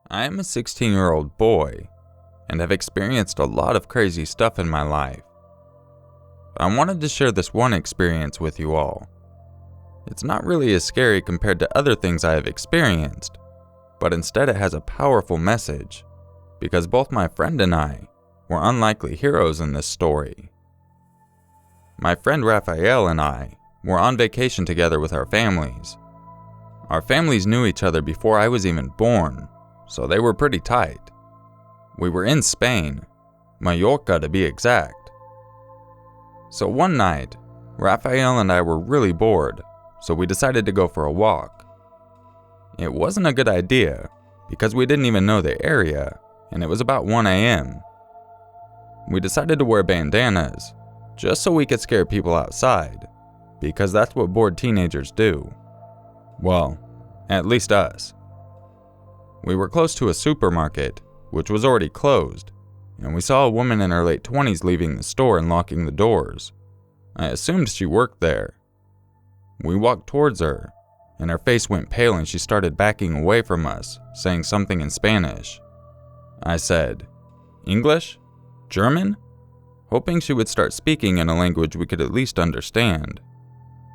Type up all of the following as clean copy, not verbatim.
I am a 16-year-old boy and have experienced a lot of crazy stuff in my life. I wanted to share this one experience with you all. It's not really as scary compared to other things I have experienced, but instead it has a powerful message, because both my friend and I were unlikely heroes in this story. My friend Raphael and I were on vacation together with our families. Our families knew each other before I was even born, so they were pretty tight. We were in Spain, Mallorca to be exact. So one night, Raphael and I were really bored, so we decided to go for a walk. It wasn't a good idea, because we didn't even know the area, and it was about 1 a.m. We decided to wear bandanas, just so we could scare people outside, because that's what bored teenagers do. Well, at least us. We were close to a supermarket, which was already closed, and we saw a woman in her late 20s leaving the store and locking the doors. I assumed she worked there. We walked towards her, and her face went pale and she started backing away from us, saying something in Spanish. I said, "English? German?" hoping she would start speaking in a language we could at least understand.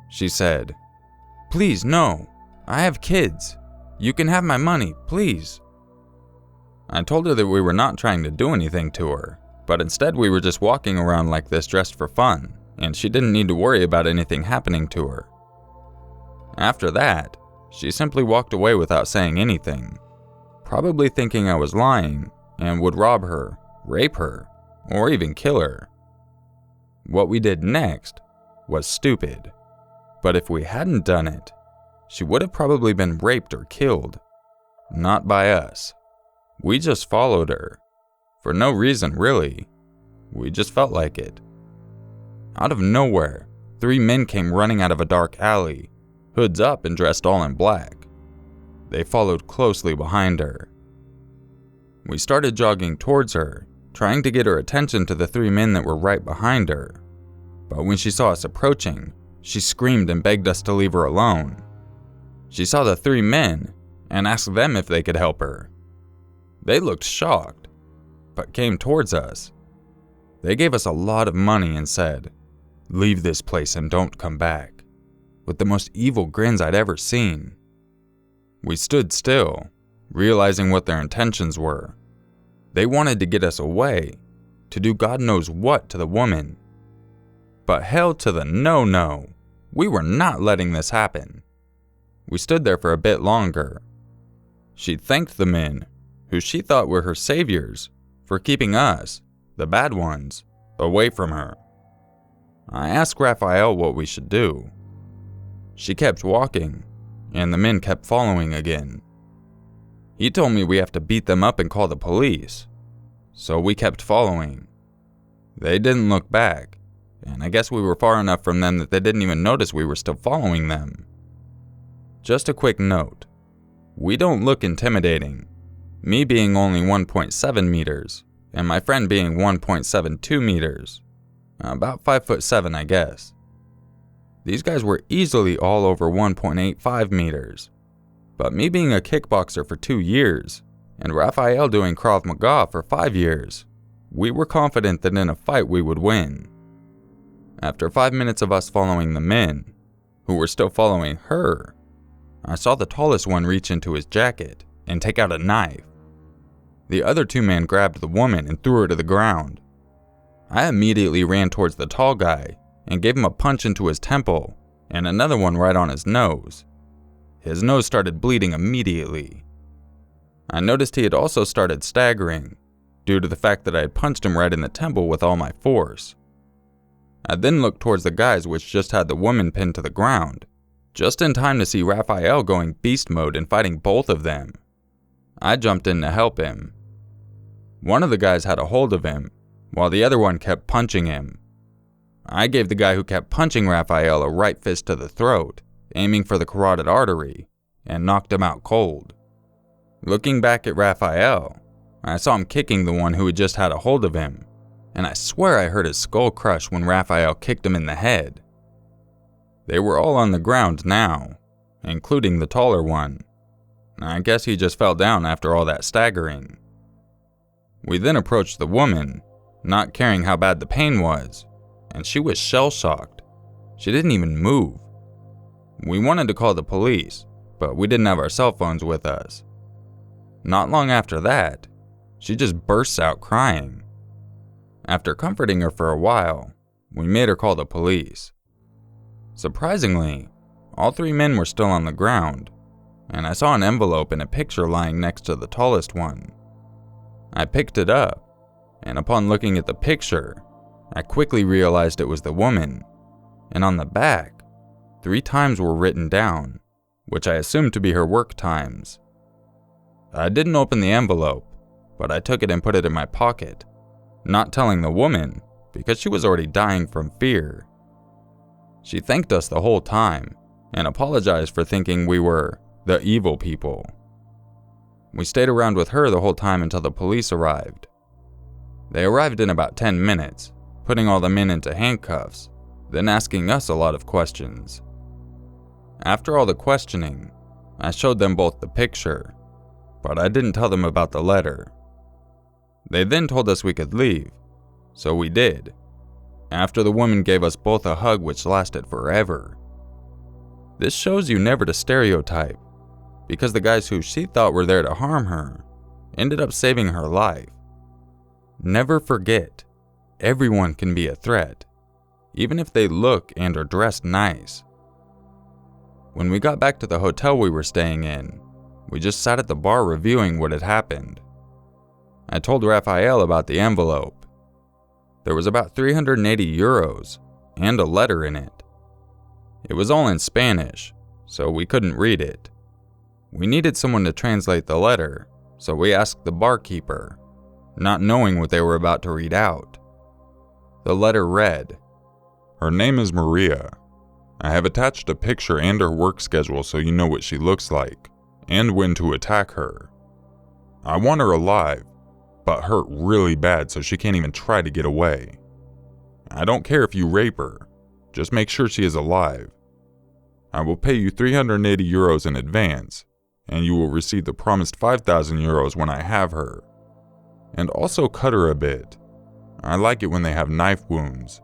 She said, "Please, no. I have kids. You can have my money, please." I told her that we were not trying to do anything to her, but instead we were just walking around like this dressed for fun, and she didn't need to worry about anything happening to her. After that, she simply walked away without saying anything, probably thinking I was lying and would rob her, rape her, or even kill her. What we did next was stupid, but if we hadn't done it, she would have probably been raped or killed. Not by us. We just followed her. For no reason, really. We just felt like it. Out of nowhere, 3 men came running out of a dark alley, hoods up and dressed all in black. They followed closely behind her. We started jogging towards her, trying to get her attention to the 3 men that were right behind her. But when she saw us approaching, she screamed and begged us to leave her alone. She saw the 3 men and asked them if they could help her. They looked shocked, but came towards us. They gave us a lot of money and said, "Leave this place and don't come back," with the most evil grins I'd ever seen. We stood still, realizing what their intentions were. They wanted to get us away, to do God knows what to the woman. But hell to the no. We were not letting this happen. We stood there for a bit longer. She thanked the men, who she thought were her saviors, for keeping us, the bad ones, away from her. I asked Raphael what we should do. She kept walking, and the men kept following again. He told me we have to beat them up and call the police, so we kept following. They didn't look back, and I guess we were far enough from them that they didn't even notice we were still following them. Just a quick note. We don't look intimidating, me being only 1.7 meters, and my friend being 1.72 meters. About 5'7", I guess. These guys were easily all over 1.85 meters. But me being a kickboxer for 2 years, and Raphael doing Krav Maga for 5 years, we were confident that in a fight we would win. After 5 minutes of us following the men, who were still following her, I saw the tallest one reach into his jacket and take out a knife. The other 2 men grabbed the woman and threw her to the ground. I immediately ran towards the tall guy and gave him a punch into his temple and another one right on his nose. His nose started bleeding immediately. I noticed he had also started staggering, due to the fact that I had punched him right in the temple with all my force. I then looked towards the guys which just had the woman pinned to the ground, just in time to see Raphael going beast mode and fighting both of them. I jumped in to help him. One of the guys had a hold of him, while the other one kept punching him. I gave the guy who kept punching Raphael a right fist to the throat, aiming for the carotid artery, and knocked him out cold. Looking back at Raphael, I saw him kicking the one who had just had a hold of him, and I swear I heard his skull crush when Raphael kicked him in the head. They were all on the ground now, including the taller one. I guess he just fell down after all that staggering. We then approached the woman, not caring how bad the pain was, and she was shell-shocked. She didn't even move. We wanted to call the police, but we didn't have our cell phones with us. Not long after that, she just bursts out crying. After comforting her for a while, we made her call the police. Surprisingly, all three men were still on the ground, and I saw an envelope and a picture lying next to the tallest one. I picked it up, and upon looking at the picture, I quickly realized it was the woman, and on the back, 3 times were written down, which I assumed to be her work times. I didn't open the envelope, but I took it and put it in my pocket, not telling the woman because she was already dying from fear. She thanked us the whole time and apologized for thinking we were the evil people. We stayed around with her the whole time until the police arrived. They arrived in about 10 minutes, putting all the men into handcuffs, then asking us a lot of questions. After all the questioning, I showed them both the picture, but I didn't tell them about the letter. They then told us we could leave, so we did, after the woman gave us both a hug which lasted forever. This shows you never to stereotype, because the guys who she thought were there to harm her ended up saving her life. Never forget, everyone can be a threat, even if they look and are dressed nice. When we got back to the hotel we were staying in, we just sat at the bar reviewing what had happened. I told Raphael about the envelope. There was about 380 euros and a letter in it. It was all in Spanish, so we couldn't read it. We needed someone to translate the letter, so we asked the barkeeper, not knowing what they were about to read out. The letter read, "Her name is Maria. I have attached a picture and her work schedule so you know what she looks like, and when to attack her. I want her alive, but hurt really bad so she can't even try to get away. I don't care if you rape her, just make sure she is alive. I will pay you 380 euros in advance, and you will receive the promised 5,000 euros when I have her. And also cut her a bit. I like it when they have knife wounds.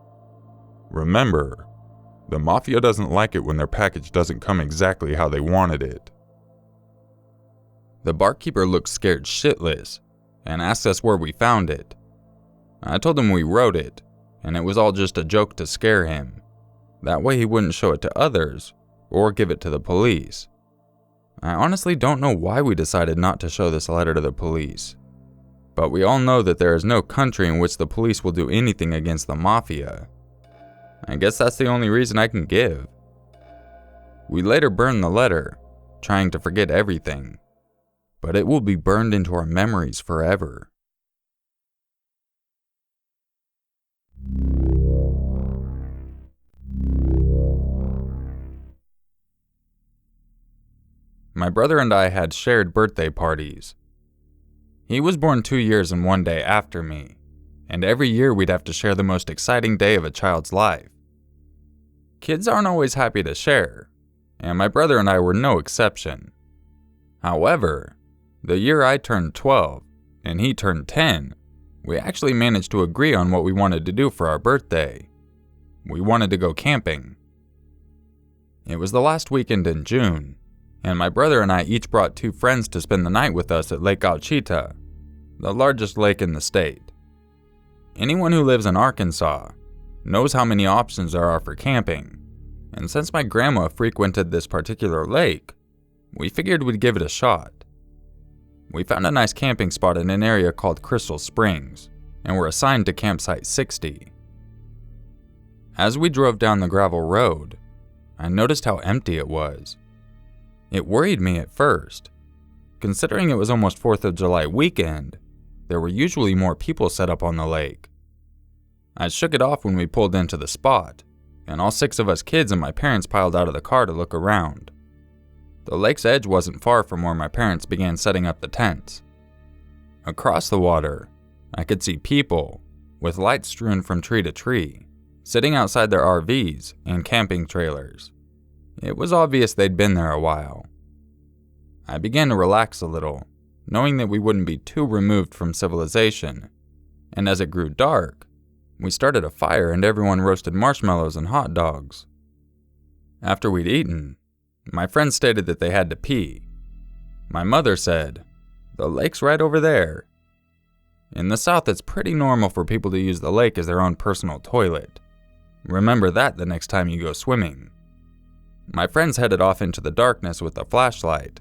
Remember, the mafia doesn't like it when their package doesn't come exactly how they wanted it." The barkeeper looked scared shitless and asked us where we found it. I told him we wrote it, and it was all just a joke to scare him. That way he wouldn't show it to others or give it to the police. I honestly don't know why we decided not to show this letter to the police, but we all know that there is no country in which the police will do anything against the mafia. I guess that's the only reason I can give. We later burned the letter, trying to forget everything, but it will be burned into our memories forever. My brother and I had shared birthday parties. He was born 2 years and 1 day after me, and every year we'd have to share the most exciting day of a child's life. Kids aren't always happy to share, and my brother and I were no exception. However, the year I turned 12 and he turned 10, we actually managed to agree on what we wanted to do for our birthday. We wanted to go camping. It was the last weekend in June, and my brother and I each brought 2 friends to spend the night with us at Lake Ouachita, the largest lake in the state. Anyone who lives in Arkansas knows how many options there are for camping, and since my grandma frequented this particular lake, we figured we'd give it a shot. We found a nice camping spot in an area called Crystal Springs, and were assigned to campsite 60. As we drove down the gravel road, I noticed how empty it was. It worried me at first. Considering it was almost 4th of July weekend, there were usually more people set up on the lake. I shook it off when we pulled into the spot, and all 6 of us kids and my parents piled out of the car to look around. The lake's edge wasn't far from where my parents began setting up the tents. Across the water, I could see people, with lights strewn from tree to tree, sitting outside their RVs and camping trailers. It was obvious they'd been there a while. I began to relax a little, knowing that we wouldn't be too removed from civilization, and as it grew dark, we started a fire and everyone roasted marshmallows and hot dogs. After we'd eaten, my friends stated that they had to pee. My mother said, "The lake's right over there." In the South, it's pretty normal for people to use the lake as their own personal toilet. Remember that the next time you go swimming. My friends headed off into the darkness with a flashlight,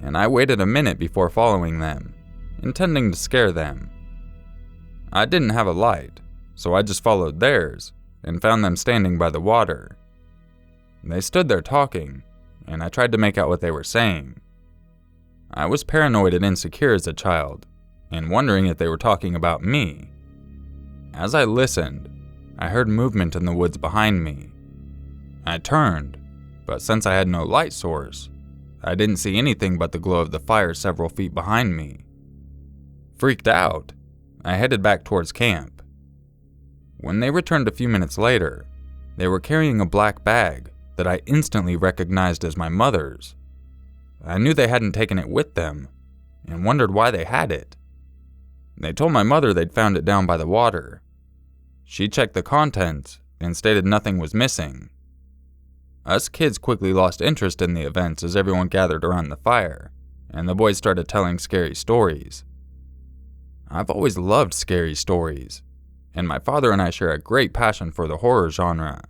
and I waited a minute before following them, intending to scare them. I didn't have a light, so I just followed theirs and found them standing by the water. They stood there talking, and I tried to make out what they were saying. I was paranoid and insecure as a child, and wondering if they were talking about me. As I listened, I heard movement in the woods behind me. I turned, but since I had no light source, I didn't see anything but the glow of the fire several feet behind me. Freaked out, I headed back towards camp. When they returned a few minutes later, they were carrying a black bag that I instantly recognized as my mother's. I knew they hadn't taken it with them, and wondered why they had it. They told my mother they'd found it down by the water. She checked the contents and stated nothing was missing. Us kids quickly lost interest in the events as everyone gathered around the fire, and the boys started telling scary stories. I've always loved scary stories, and my father and I share a great passion for the horror genre.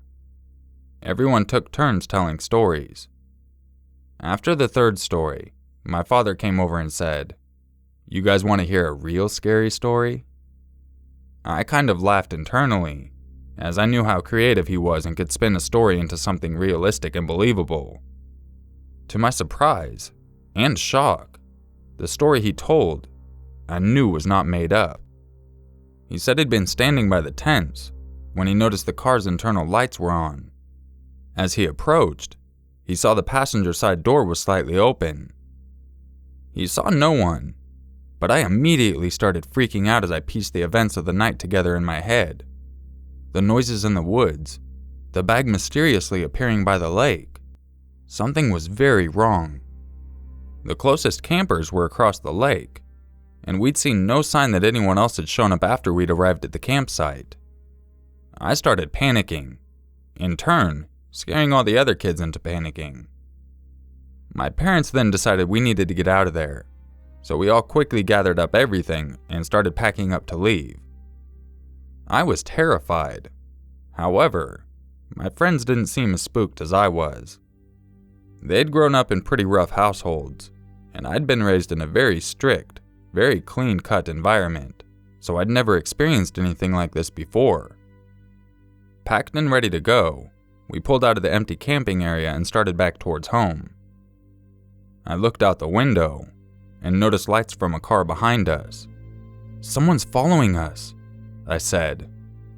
Everyone took turns telling stories. After the third story, my father came over and said, "You guys want to hear a real scary story?" I kind of laughed internally, as I knew how creative he was and could spin a story into something realistic and believable. To my surprise and shock, the story he told, I knew was not made up. He said he'd been standing by the tents when he noticed the car's internal lights were on. As he approached, he saw the passenger side door was slightly open. He saw no one, but I immediately started freaking out as I pieced the events of the night together in my head. The noises in the woods, the bag mysteriously appearing by the lake. Something was very wrong. The closest campers were across the lake, and we'd seen no sign that anyone else had shown up after we'd arrived at the campsite. I started panicking, in turn, scaring all the other kids into panicking. My parents then decided we needed to get out of there, so we all quickly gathered up everything and started packing up to leave. I was terrified. However, my friends didn't seem as spooked as I was. They'd grown up in pretty rough households, and I'd been raised in a very strict, very clean-cut environment, so I'd never experienced anything like this before. Packed and ready to go, we pulled out of the empty camping area and started back towards home. I looked out the window and noticed lights from a car behind us. "Someone's following us," I said,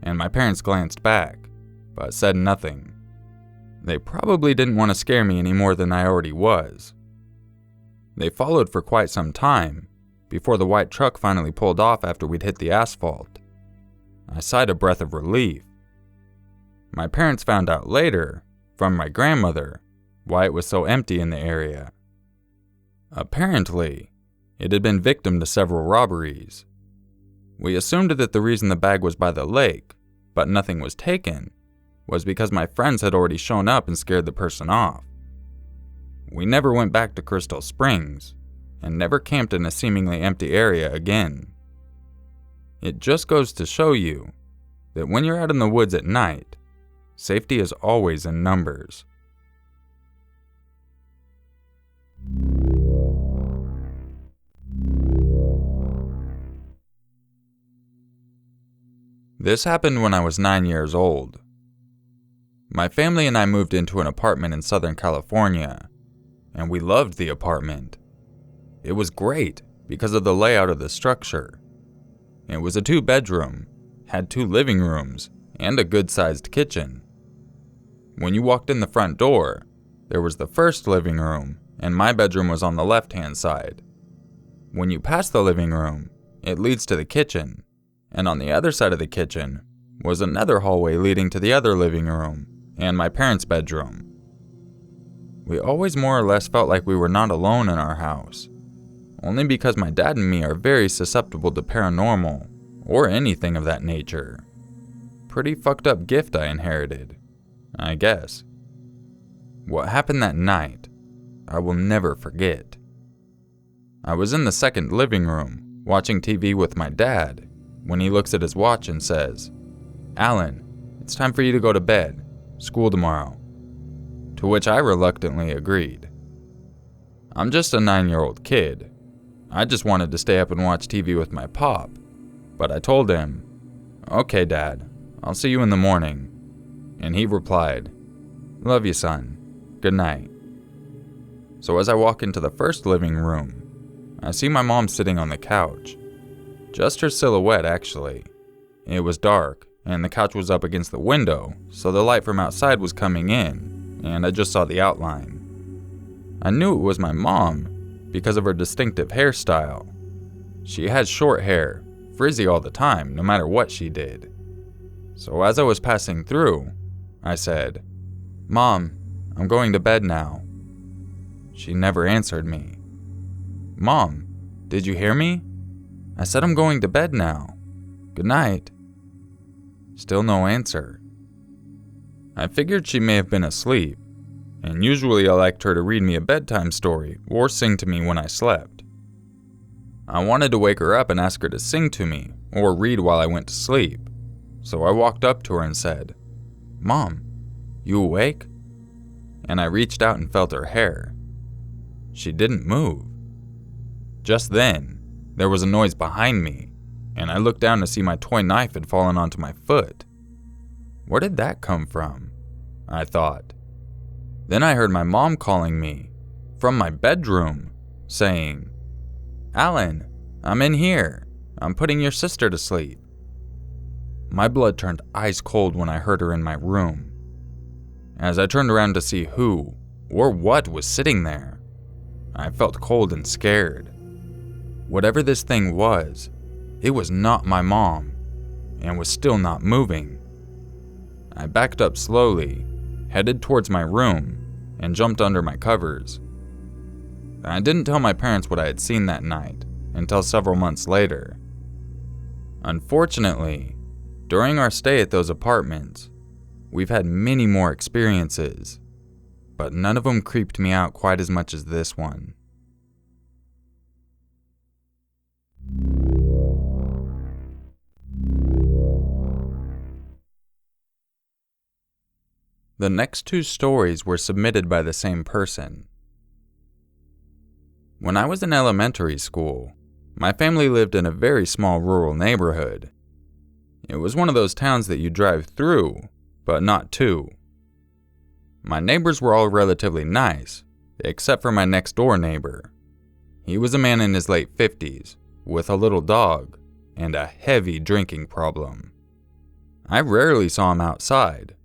and my parents glanced back, but said nothing. They probably didn't want to scare me any more than I already was. They followed for quite some time, before the white truck finally pulled off after we'd hit the asphalt. I sighed a breath of relief. My parents found out later, from my grandmother, why it was so empty in the area. Apparently, it had been victim to several robberies. We assumed that the reason the bag was by the lake, but nothing was taken, was because my friends had already shown up and scared the person off. We never went back to Crystal Springs, and never camped in a seemingly empty area again. It just goes to show you that when you're out in the woods at night, safety is always in numbers. This happened when I was 9 years old. My family and I moved into an apartment in Southern California, and we loved the apartment. It was great because of the layout of the structure. It was a 2-bedroom, had 2 living rooms, and a good-sized kitchen. When you walked in the front door, there was the first living room, and my bedroom was on the left-hand side. When you pass the living room, it leads to the kitchen, and on the other side of the kitchen was another hallway leading to the other living room and my parents' bedroom. we always more or less felt like we were not alone in our house, only because my dad and me are very susceptible to paranormal or anything of that nature. Pretty fucked up gift I inherited, I guess. What happened that night, I will never forget. I was in the second living room, watching TV with my dad, when he looks at his watch and says, "Alan, it's time for you to go to bed. School tomorrow." To which I reluctantly agreed. I'm just a 9-year-old kid. I just wanted to stay up and watch TV with my pop, but I told him, "Okay, Dad, I'll see you in the morning." And he replied, "Love you, son. Good night." So as I walk into the first living room, I see my mom sitting on the couch. Just her silhouette, actually. It was dark, and the couch was up against the window, so the light from outside was coming in, and I just saw the outline. I knew it was my mom because of her distinctive hairstyle. She had short hair, frizzy all the time, no matter what she did. So as I was passing through, I said, "Mom, I'm going to bed now." She never answered me. "Mom, did you hear me? I said I'm going to bed now. Good night." Still no answer. I figured she may have been asleep, and usually I liked her to read me a bedtime story or sing to me when I slept. I wanted to wake her up and ask her to sing to me or read while I went to sleep, so I walked up to her and said, "Mom, you awake?" And I reached out and felt her hair. She didn't move. Just then, there was a noise behind me, and I looked down to see my toy knife had fallen onto my foot. Where did that come from? I thought. Then I heard my mom calling me from my bedroom, saying, "Alan, I'm in here. I'm putting your sister to sleep." My blood turned ice cold when I heard her in my room. As I turned around to see who or what was sitting there, I felt cold and scared. Whatever this thing was, it was not my mom, and was still not moving. I backed up slowly, headed towards my room, and jumped under my covers. I didn't tell my parents what I had seen that night until several months later. Unfortunately, during our stay at those apartments, we've had many more experiences, but none of them creeped me out quite as much as this one. The next two stories were submitted by the same person. When I was in elementary school, my family lived in a very small rural neighborhood. It was one of those towns that you drive through, but not to. My neighbors were all relatively nice, except for my next door neighbor. He was a man in his late 50s, with a little dog, and a heavy drinking problem. I rarely saw him outside,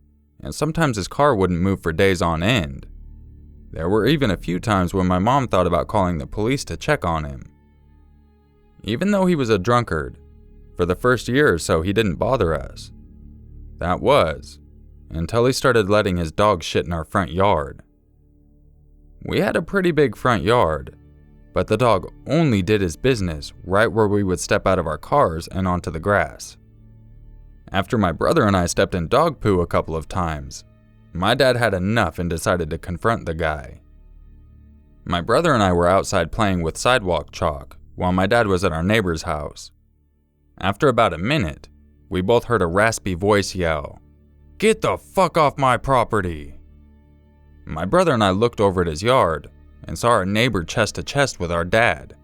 and sometimes his car wouldn't move for days on end. There were even a few times when my mom thought about calling the police to check on him. Even though he was a drunkard, for the first year or so he didn't bother us. That was, until he started letting his dog shit in our front yard. We had a pretty big front yard, but the dog only did his business right where we would step out of our cars and onto the grass. After my brother and I stepped in dog poo a couple of times, my dad had enough and decided to confront the guy. My brother and I were outside playing with sidewalk chalk while my dad was at our neighbor's house. After about a minute, we both heard a raspy voice yell, "Get the fuck off my property!" My brother and I looked over at his yard and saw our neighbor chest to chest with our dad.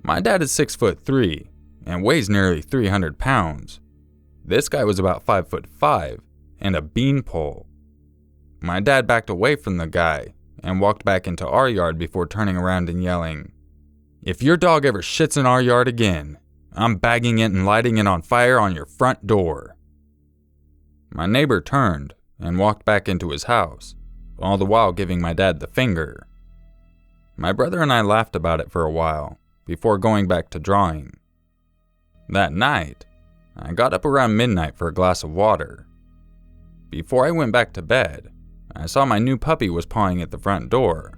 My dad is 6'3" and weighs nearly 300 pounds. This guy was about 5'5" and a beanpole. My dad backed away from the guy and walked back into our yard before turning around and yelling, "If your dog ever shits in our yard again, I'm bagging it and lighting it on fire on your front door." My neighbor turned and walked back into his house, all the while giving my dad the finger. My brother and I laughed about it for a while before going back to drawing. That night, I got up around midnight for a glass of water. Before I went back to bed, I saw my new puppy was pawing at the front door.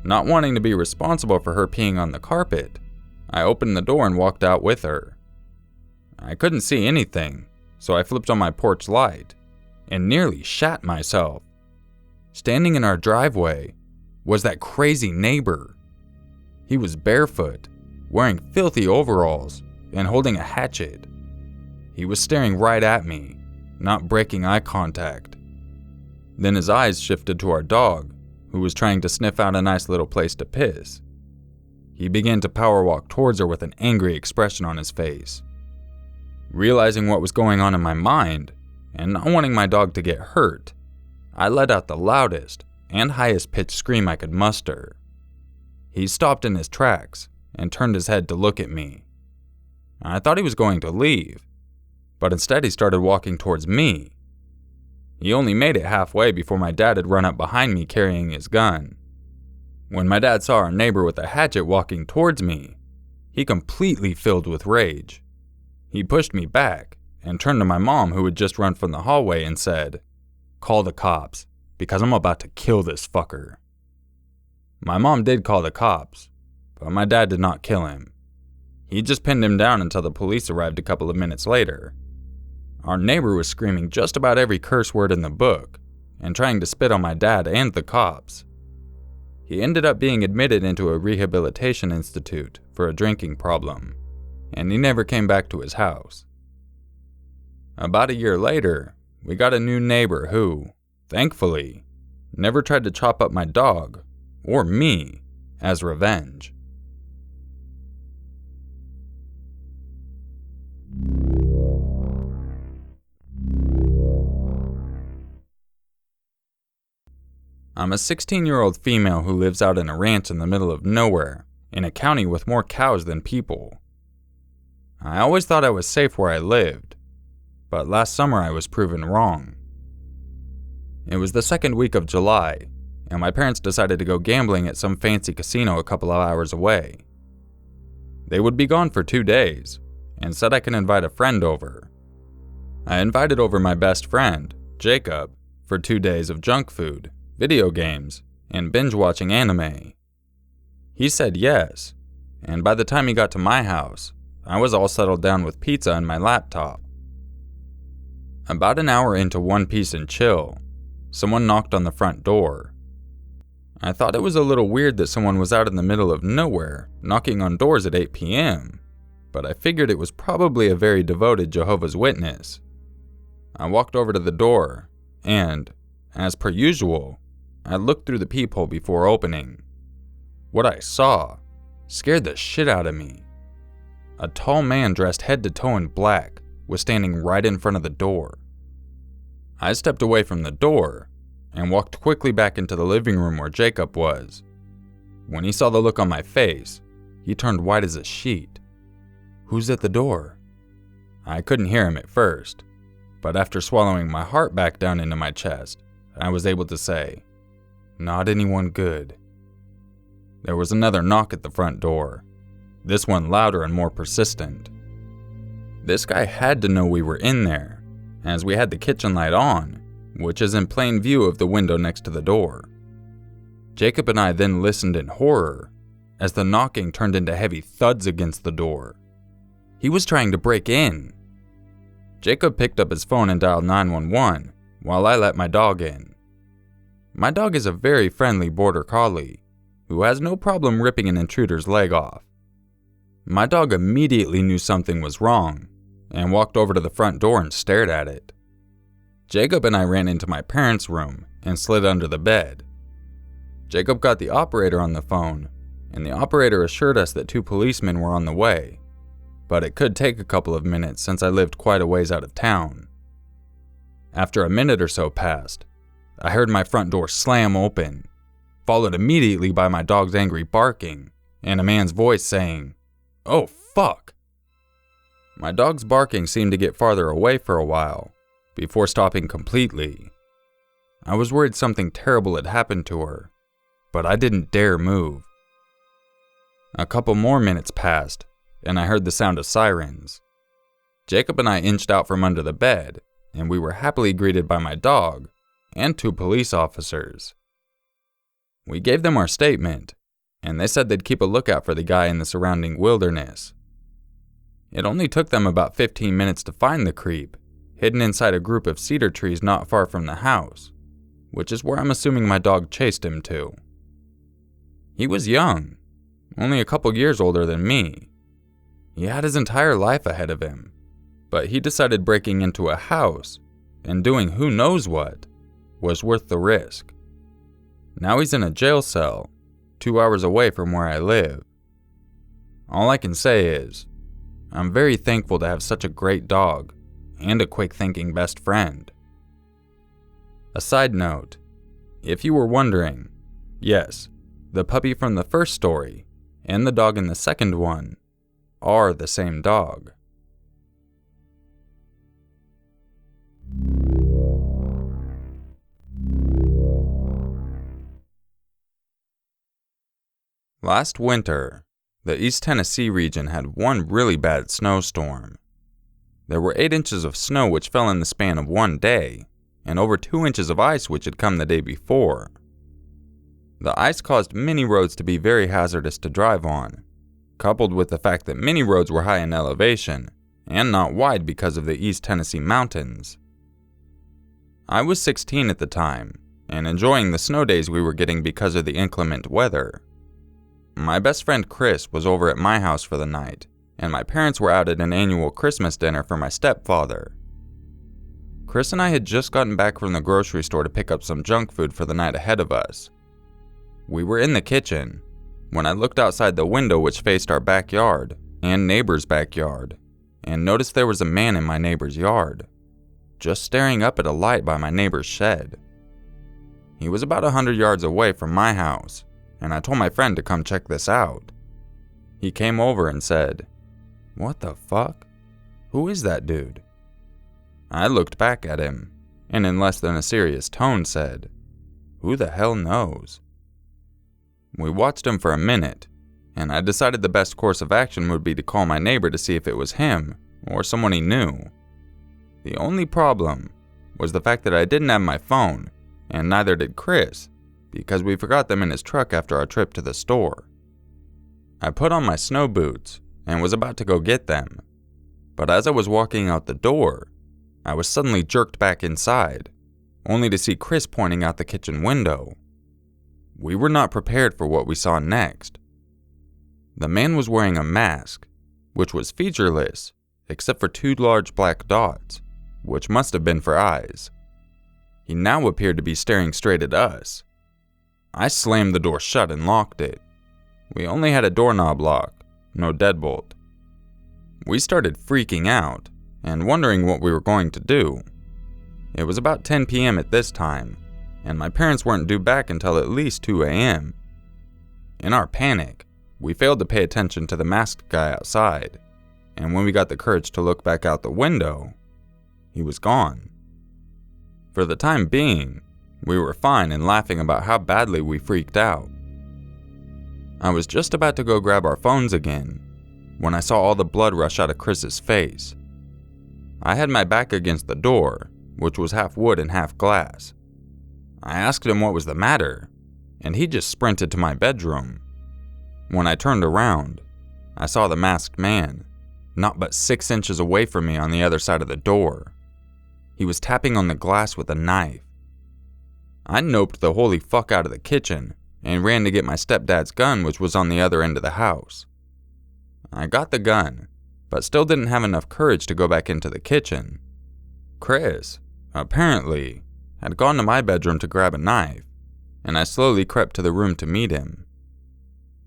Not wanting to be responsible for her peeing on the carpet, I opened the door and walked out with her. I couldn't see anything, so I flipped on my porch light and nearly shat myself. Standing in our driveway was that crazy neighbor. He was barefoot, wearing filthy overalls, and holding a hatchet. He was staring right at me, not breaking eye contact. Then his eyes shifted to our dog, who was trying to sniff out a nice little place to piss. He began to power walk towards her with an angry expression on his face. Realizing what was going on in my mind, and not wanting my dog to get hurt, I let out the loudest and highest pitched scream I could muster. He stopped in his tracks and turned his head to look at me. I thought he was going to leave, but instead he started walking towards me. He only made it halfway before my dad had run up behind me carrying his gun. When my dad saw our neighbor with a hatchet walking towards me, he completely filled with rage. He pushed me back and turned to my mom, who had just run from the hallway, and said, "Call the cops, because I'm about to kill this fucker." My mom did call the cops, but my dad did not kill him. He just pinned him down until the police arrived a couple of minutes later. Our neighbor was screaming just about every curse word in the book and trying to spit on my dad and the cops. He ended up being admitted into a rehabilitation institute for a drinking problem, and he never came back to his house. About a year later, we got a new neighbor who, thankfully, never tried to chop up my dog, or me, as revenge. I'm a 16-year-old female who lives out in a ranch in the middle of nowhere, in a county with more cows than people. I always thought I was safe where I lived, but last summer I was proven wrong. It was the second week of July, and my parents decided to go gambling at some fancy casino a couple of hours away. They would be gone for 2 days, and said I could invite a friend over. I invited over my best friend, Jacob, for 2 days of junk food, video games, and binge-watching anime. He said yes, and by the time he got to my house, I was all settled down with pizza and my laptop. About an hour into One Piece and chill, someone knocked on the front door. I thought it was a little weird that someone was out in the middle of nowhere, knocking on doors at 8 p.m., but I figured it was probably a very devoted Jehovah's Witness. I walked over to the door, and, as per usual, I looked through the peephole before opening. What I saw scared the shit out of me. A tall man dressed head to toe in black was standing right in front of the door. I stepped away from the door and walked quickly back into the living room where Jacob was. When he saw the look on my face, he turned white as a sheet. "Who's at the door?" I couldn't hear him at first, but after swallowing my heart back down into my chest, I was able to say, "Not anyone good." There was another knock at the front door, this one louder and more persistent. This guy had to know we were in there, as we had the kitchen light on, which is in plain view of the window next to the door. Jacob and I then listened in horror, as the knocking turned into heavy thuds against the door. He was trying to break in. Jacob picked up his phone and dialed 911, while I let my dog in. My dog is a very friendly border collie, who has no problem ripping an intruder's leg off. My dog immediately knew something was wrong, and walked over to the front door and stared at it. Jacob and I ran into my parents' room and slid under the bed. Jacob got the operator on the phone, and the operator assured us that 2 policemen were on the way, but it could take a couple of minutes since I lived quite a ways out of town. After a minute or so passed, I heard my front door slam open, followed immediately by my dog's angry barking and a man's voice saying, "Oh, fuck!" My dog's barking seemed to get farther away for a while, before stopping completely. I was worried something terrible had happened to her, but I didn't dare move. A couple more minutes passed, and I heard the sound of sirens. Jacob and I inched out from under the bed, and we were happily greeted by my dog, and 2 police officers. We gave them our statement, and they said they'd keep a lookout for the guy in the surrounding wilderness. It only took them about 15 minutes to find the creep, hidden inside a group of cedar trees not far from the house, which is where I'm assuming my dog chased him to. He was young, only a couple years older than me. He had his entire life ahead of him, but he decided breaking into a house and doing who knows what was worth the risk. Now he's in a jail cell, 2 hours away from where I live. All I can say is, I'm very thankful to have such a great dog and a quick-thinking best friend. A side note, if you were wondering, yes, the puppy from the first story and the dog in the second one are the same dog. Last winter, the East Tennessee region had one really bad snowstorm. There were 8 inches of snow which fell in the span of one day, and over 2 inches of ice which had come the day before. The ice caused many roads to be very hazardous to drive on, coupled with the fact that many roads were high in elevation and not wide because of the East Tennessee mountains. I was 16 at the time, and enjoying the snow days we were getting because of the inclement weather. My best friend Chris was over at my house for the night, and my parents were out at an annual Christmas dinner for my stepfather. Chris and I had just gotten back from the grocery store to pick up some junk food for the night ahead of us. We were in the kitchen when I looked outside the window which faced our backyard and neighbor's backyard, and noticed there was a man in my neighbor's yard, just staring up at a light by my neighbor's shed. He was about 100 yards away from my house, and I told my friend to come check this out. He came over and said, "What the fuck? Who is that dude?" I looked back at him, and in less than a serious tone said, "Who the hell knows?" We watched him for a minute, and I decided the best course of action would be to call my neighbor to see if it was him or someone he knew. The only problem was the fact that I didn't have my phone, and neither did Chris, because we forgot them in his truck after our trip to the store. I put on my snow boots and was about to go get them, but as I was walking out the door, I was suddenly jerked back inside, only to see Chris pointing out the kitchen window. We were not prepared for what we saw next. The man was wearing a mask, which was featureless, except for 2 large black dots, which must have been for eyes. He now appeared to be staring straight at us. I slammed the door shut and locked it. We only had a doorknob lock, no deadbolt. We started freaking out and wondering what we were going to do. It was about 10 p.m. at this time, and my parents weren't due back until at least 2 a.m. In our panic, we failed to pay attention to the masked guy outside, and when we got the courage to look back out the window, he was gone. For the time being, we were fine and laughing about how badly we freaked out. I was just about to go grab our phones again when I saw all the blood rush out of Chris's face. I had my back against the door, which was half wood and half glass. I asked him what was the matter, and he just sprinted to my bedroom. When I turned around, I saw the masked man, not but 6 inches away from me on the other side of the door. He was tapping on the glass with a knife. I noped the holy fuck out of the kitchen and ran to get my stepdad's gun, which was on the other end of the house. I got the gun, but still didn't have enough courage to go back into the kitchen. Chris, apparently, had gone to my bedroom to grab a knife, and I slowly crept to the room to meet him.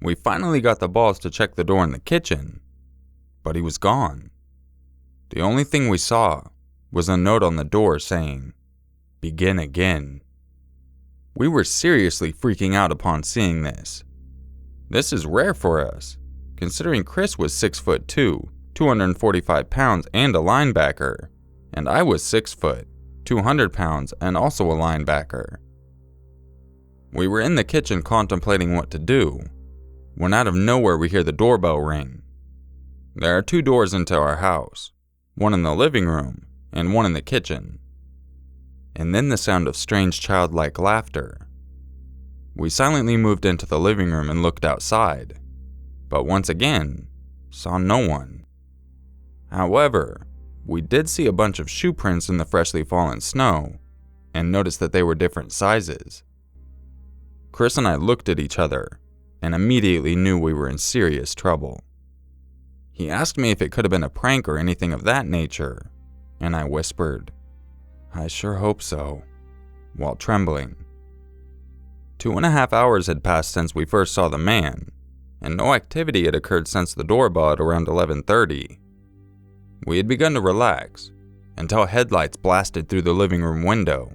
We finally got the balls to check the door in the kitchen, but he was gone. The only thing we saw was a note on the door saying, "Begin again." We were seriously freaking out upon seeing this. This is rare for us, considering Chris was 6'2", 245 pounds and a linebacker, and I was 6 foot, 200 pounds and also a linebacker. We were in the kitchen contemplating what to do, when out of nowhere we hear the doorbell ring. There are 2 doors into our house, one in the living room and one in the kitchen. and then the sound of strange childlike laughter. We silently moved into the living room and looked outside, but once again, saw no one. However, we did see a bunch of shoe prints in the freshly fallen snow, and noticed that they were different sizes. Chris and I looked at each other, and immediately knew we were in serious trouble. He asked me if it could have been a prank or anything of that nature, and I whispered, "I sure hope so," while trembling. 2.5 hours had passed since we first saw the man, and no activity had occurred since the doorbell at around 11:30. We had begun to relax, until headlights blasted through the living room window.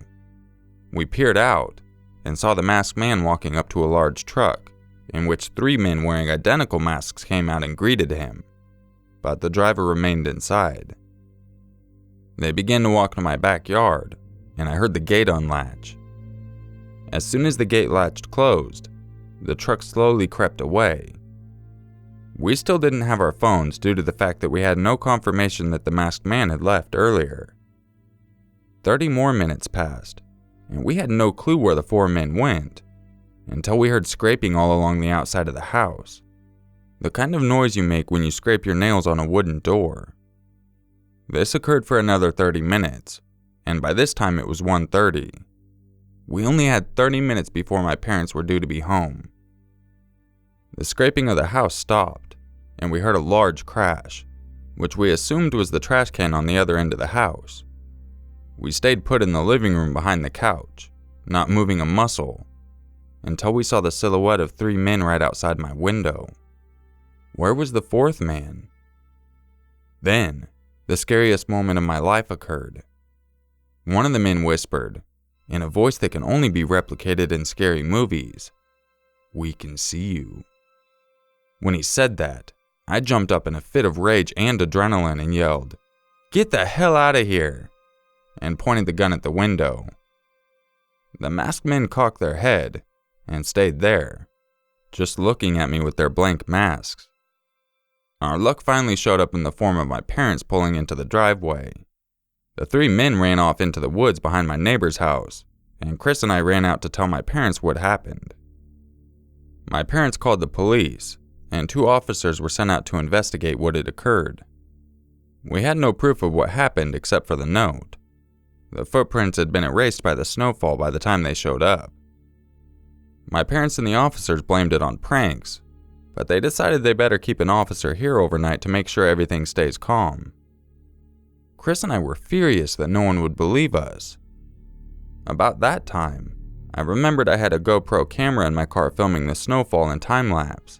We peered out, and saw the masked man walking up to a large truck, in which 3 men wearing identical masks came out and greeted him, but the driver remained inside. They began to walk to my backyard, and I heard the gate unlatch. As soon as the gate latched closed, the truck slowly crept away. We still didn't have our phones due to the fact that we had no confirmation that the masked man had left earlier. 30 more minutes passed, and we had no clue where the 4 men went, until we heard scraping all along the outside of the house. The kind of noise you make when you scrape your nails on a wooden door. This occurred for another 30 minutes, and by this time it was 1:30. We only had 30 minutes before my parents were due to be home. The scraping of the house stopped, and we heard a large crash, which we assumed was the trash can on the other end of the house. We stayed put in the living room behind the couch, not moving a muscle, until we saw the silhouette of 3 men right outside my window. Where was the 4th man? Then, the scariest moment of my life occurred. One of the men whispered, in a voice that can only be replicated in scary movies, "We can see you." When he said that, I jumped up in a fit of rage and adrenaline and yelled, "Get the hell out of here!" and pointed the gun at the window. The masked men cocked their head and stayed there, just looking at me with their blank masks. Our luck finally showed up in the form of my parents pulling into the driveway. The 3 men ran off into the woods behind my neighbor's house, and Chris and I ran out to tell my parents what happened. My parents called the police, and 2 officers were sent out to investigate what had occurred. We had no proof of what happened except for the note. The footprints had been erased by the snowfall by the time they showed up. My parents and the officers blamed it on pranks, but they decided they better keep an officer here overnight to make sure everything stays calm. Chris and I were furious that no one would believe us. About that time, I remembered I had a GoPro camera in my car filming the snowfall in time-lapse.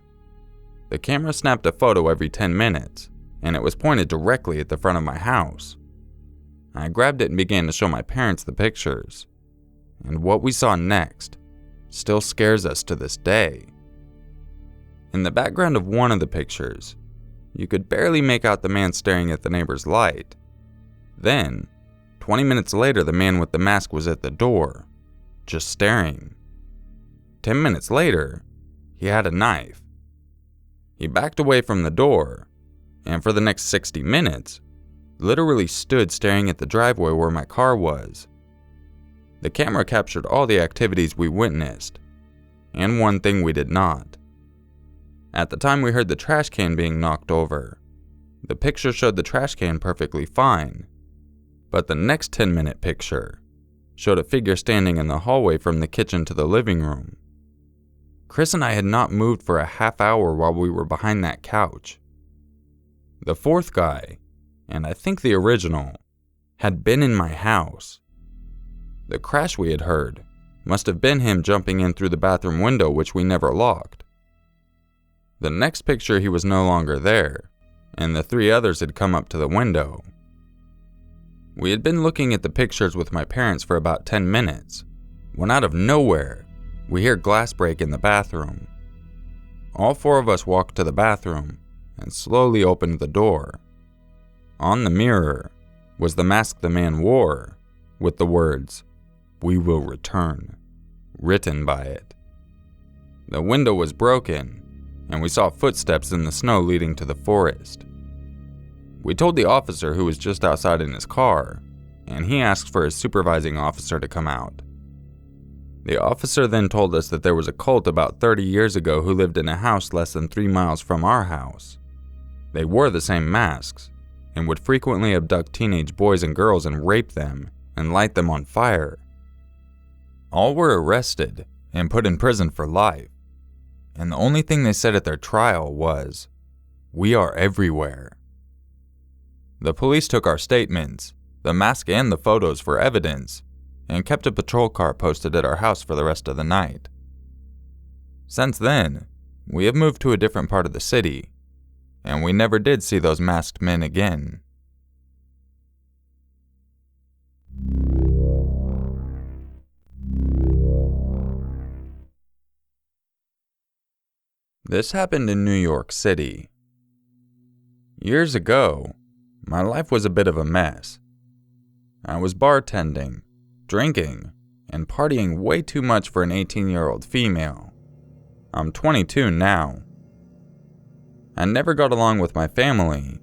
The camera snapped a photo every 10 minutes, and it was pointed directly at the front of my house. I grabbed it and began to show my parents the pictures, and what we saw next still scares us to this day. In the background of one of the pictures, you could barely make out the man staring at the neighbor's light. Then, 20 minutes later, the man with the mask was at the door, just staring. 10 minutes later, he had a knife. He backed away from the door, and for the next 60 minutes, literally stood staring at the driveway where my car was. The camera captured all the activities we witnessed, and one thing we did not. At the time we heard the trash can being knocked over. The picture showed the trash can perfectly fine, but the next 10-minute picture showed a figure standing in the hallway from the kitchen to the living room. Chris and I had not moved for a half hour while we were behind that couch. The 4th guy, and I think the original, had been in my house. The crash we had heard must have been him jumping in through the bathroom window, which we never locked. The next picture, he was no longer there, and the 3 others had come up to the window. We had been looking at the pictures with my parents for about 10 minutes, when out of nowhere, we hear glass break in the bathroom. All 4 of us walked to the bathroom and slowly opened the door. On the mirror was the mask the man wore, with the words, "We will return," written by it. The window was broken, and we saw footsteps in the snow leading to the forest. We told the officer, who was just outside in his car, and he asked for his supervising officer to come out. The officer then told us that there was a cult about 30 years ago who lived in a house less than 3 miles from our house. They wore the same masks and would frequently abduct teenage boys and girls and rape them and light them on fire. All were arrested and put in prison for life, and the only thing they said at their trial was, "We are everywhere." The police took our statements, the mask and the photos for evidence, and kept a patrol car posted at our house for the rest of the night. Since then, we have moved to a different part of the city, and we never did see those masked men again. This happened in New York City. Years ago, my life was a bit of a mess. I was bartending, drinking, and partying way too much for an 18-year-old female. I'm 22 now. I never got along with my family,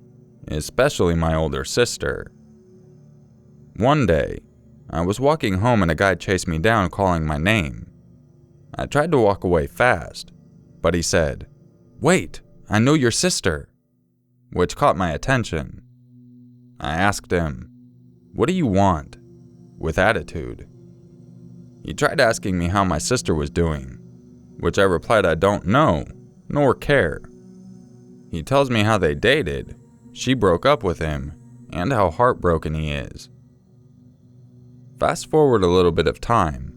especially my older sister. One day, I was walking home and a guy chased me down calling my name. I tried to walk away fast, but he said, "Wait, I know your sister," which caught my attention. I asked him, "What do you want?" with attitude. He tried asking me how my sister was doing, which I replied I don't know, nor care. He tells me how they dated, she broke up with him, and how heartbroken he is. Fast forward a little bit of time.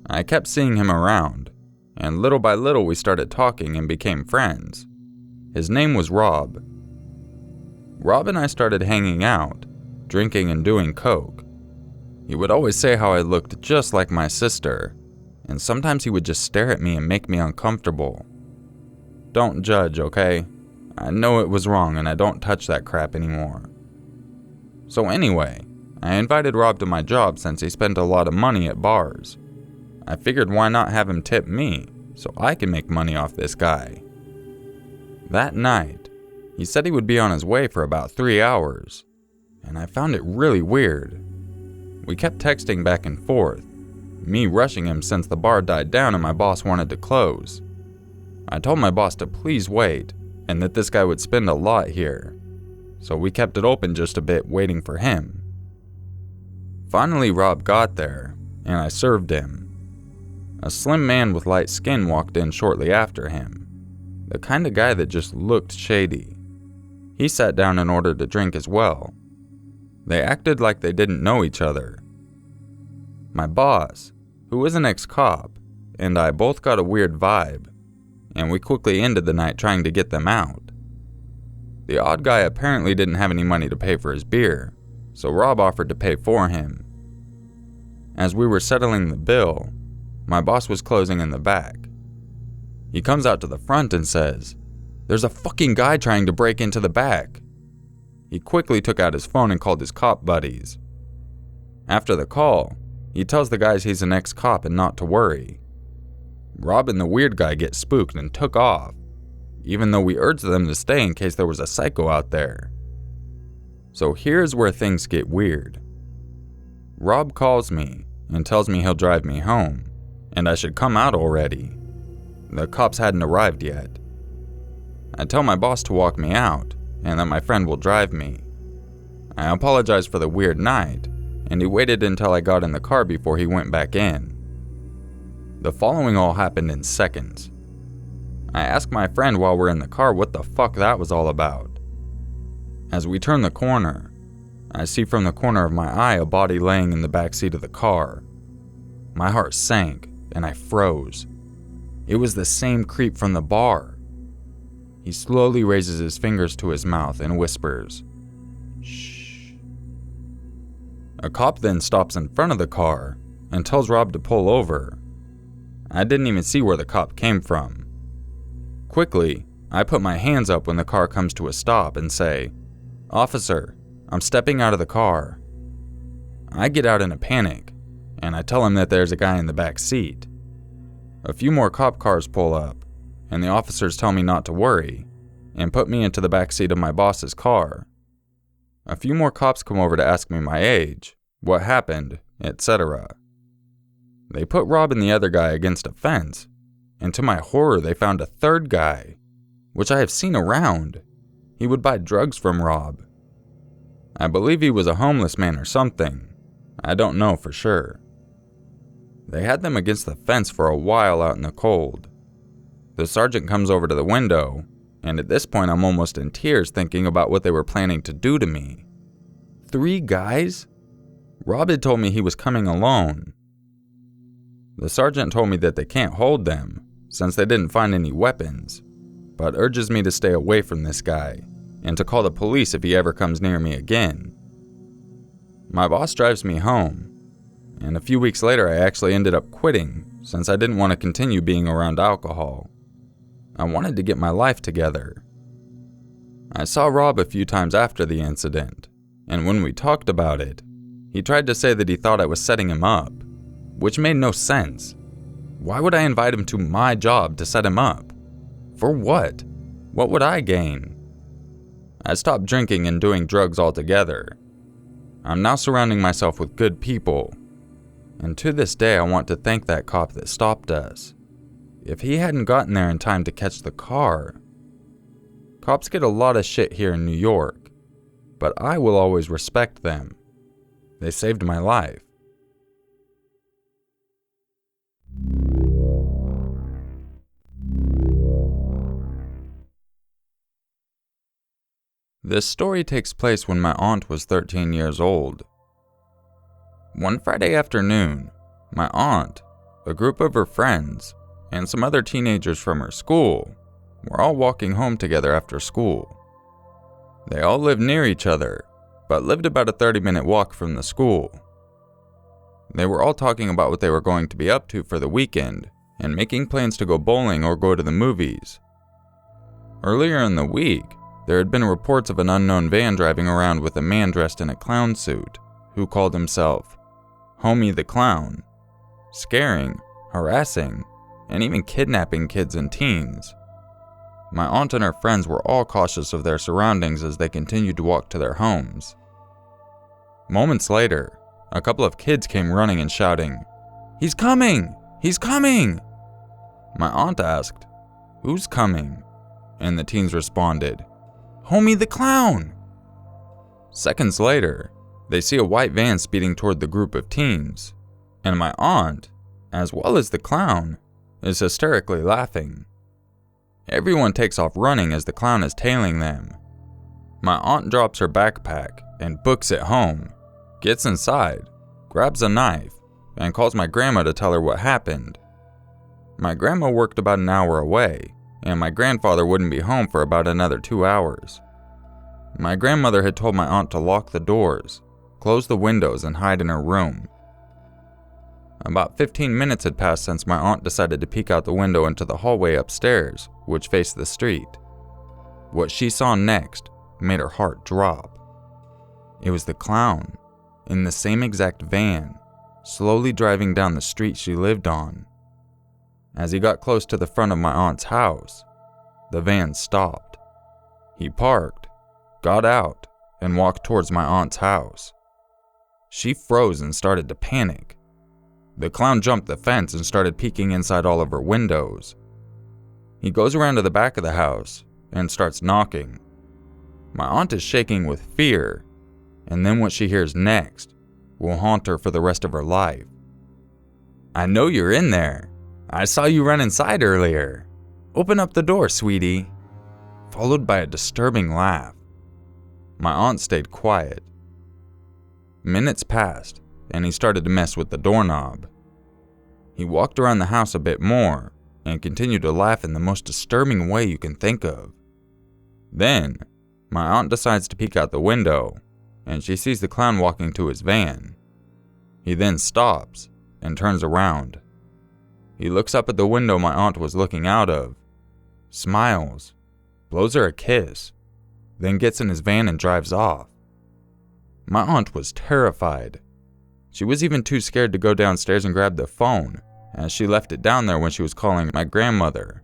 I kept seeing him around, and little by little we started talking and became friends. His name was Rob. Rob and I started hanging out, drinking and doing coke. He would always say how I looked just like my sister, and sometimes he would just stare at me and make me uncomfortable. Don't judge, okay? I know it was wrong and I don't touch that crap anymore. So anyway, I invited Rob to my job since he spent a lot of money at bars. I figured why not have him tip me so I can make money off this guy. That night, he said he would be on his way for about 3 hours, and I found it really weird. We kept texting back and forth, me rushing him since the bar died down and my boss wanted to close. I told my boss to please wait, and that this guy would spend a lot here, so we kept it open just a bit waiting for him. Finally, Rob got there, and I served him. A slim man with light skin walked in shortly after him, the kind of guy that just looked shady. He sat down and ordered a drink as well. They acted like they didn't know each other. My boss, who was an ex-cop, and I both got a weird vibe, and we quickly ended the night trying to get them out. The odd guy apparently didn't have any money to pay for his beer, so Rob offered to pay for him. As we were settling the bill, my boss was closing in the back. He comes out to the front and says, "There's a fucking guy trying to break into the back." He quickly took out his phone and called his cop buddies. After the call, he tells the guys he's an ex-cop and not to worry. Rob and the weird guy get spooked and took off, even though we urged them to stay in case there was a psycho out there. So here's where things get weird. Rob calls me and tells me he'll drive me home, and I should come out already. The cops hadn't arrived yet. I tell my boss to walk me out, and that my friend will drive me. I apologize for the weird night, and he waited until I got in the car before he went back in. The following all happened in seconds. I asked my friend while we're in the car what the fuck that was all about. As we turn the corner, I see from the corner of my eye a body laying in the back seat of the car. My heart sank, and I froze. It was the same creep from the bar. He slowly raises his fingers to his mouth and whispers, "Shh." A cop then stops in front of the car and tells Rob to pull over. I didn't even see where the cop came from. Quickly, I put my hands up when the car comes to a stop and say, "Officer, I'm stepping out of the car." I get out in a panic, and I tell him that there's a guy in the back seat. A few more cop cars pull up, and the officers tell me not to worry, and put me into the back seat of my boss's car. A few more cops come over to ask me my age, what happened, etc. They put Rob and the other guy against a fence, and to my horror they found a third guy, which I have seen around. He would buy drugs from Rob. I believe he was a homeless man or something. I don't know for sure. They had them against the fence for a while out in the cold. The sergeant comes over to the window, and at this point I'm almost in tears thinking about what they were planning to do to me. 3 guys? Rob had told me he was coming alone. The sergeant told me that they can't hold them, since they didn't find any weapons, but urges me to stay away from this guy, and to call the police if he ever comes near me again. My boss drives me home, and a few weeks later I actually ended up quitting, since I didn't want to continue being around alcohol. I wanted to get my life together. I saw Rob a few times after the incident, and when we talked about it, he tried to say that he thought I was setting him up, which made no sense. Why would I invite him to my job to set him up? For what? What would I gain? I stopped drinking and doing drugs altogether. I'm now surrounding myself with good people, and to this day I want to thank that cop that stopped us. If he hadn't gotten there in time to catch the car. Cops get a lot of shit here in New York, but I will always respect them. They saved my life. This story takes place when my aunt was 13 years old. One Friday afternoon, my aunt, a group of her friends, and some other teenagers from her school were all walking home together after school. They all lived near each other, but lived about a 30-minute walk from the school. They were all talking about what they were going to be up to for the weekend, and making plans to go bowling or go to the movies. Earlier in the week, there had been reports of an unknown van driving around with a man dressed in a clown suit, who called himself Homie the Clown, scaring, harassing, and even kidnapping kids and teens. My aunt and her friends were all cautious of their surroundings as they continued to walk to their homes. Moments later, a couple of kids came running and shouting, "He's coming! He's coming!" My aunt asked, "Who's coming?" And the teens responded, "Homie the Clown!" Seconds later, they see a white van speeding toward the group of teens, and my aunt, as well as the clown, is hysterically laughing. Everyone takes off running as the clown is tailing them. My aunt drops her backpack and books it home, gets inside, grabs a knife, and calls my grandma to tell her what happened. My grandma worked about an hour away, and my grandfather wouldn't be home for about another 2 hours. My grandmother had told my aunt to lock the doors, close the windows, and hide in her room. About 15 minutes had passed since my aunt decided to peek out the window into the hallway upstairs, which faced the street. What she saw next made her heart drop. It was the clown, in the same exact van, slowly driving down the street she lived on. As he got close to the front of my aunt's house, the van stopped. He parked, got out, and walked towards my aunt's house. She froze and started to panic. The clown jumped the fence and started peeking inside all of her windows. He goes around to the back of the house and starts knocking. My aunt is shaking with fear, and then what she hears next will haunt her for the rest of her life. "I know you're in there. I saw you run inside earlier. Open up the door, sweetie." Followed by a disturbing laugh. My aunt stayed quiet. Minutes passed, and he started to mess with the doorknob. He walked around the house a bit more, and continued to laugh in the most disturbing way you can think of. Then, my aunt decides to peek out the window, and she sees the clown walking to his van. He then stops, and turns around. He looks up at the window my aunt was looking out of, smiles, blows her a kiss, then gets in his van and drives off. My aunt was terrified. She was even too scared to go downstairs and grab the phone, as she left it down there when she was calling my grandmother.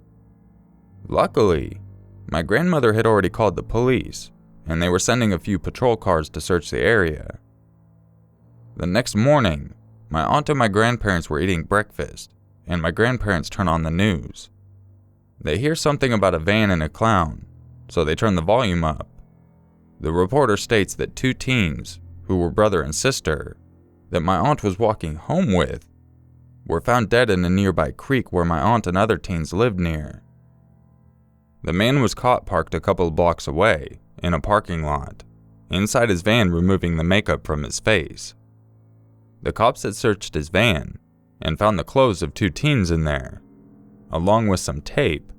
Luckily, my grandmother had already called the police, and they were sending a few patrol cars to search the area. The next morning, my aunt and my grandparents were eating breakfast, and my grandparents turn on the news. They hear something about a van and a clown, so they turn the volume up. The reporter states that 2 teens, who were brother and sister, that my aunt was walking home with, were found dead in a nearby creek where my aunt and other teens lived near. The man was caught parked a couple of blocks away, in a parking lot, inside his van removing the makeup from his face. The cops had searched his van and found the clothes of 2 teens in there, along with some tape,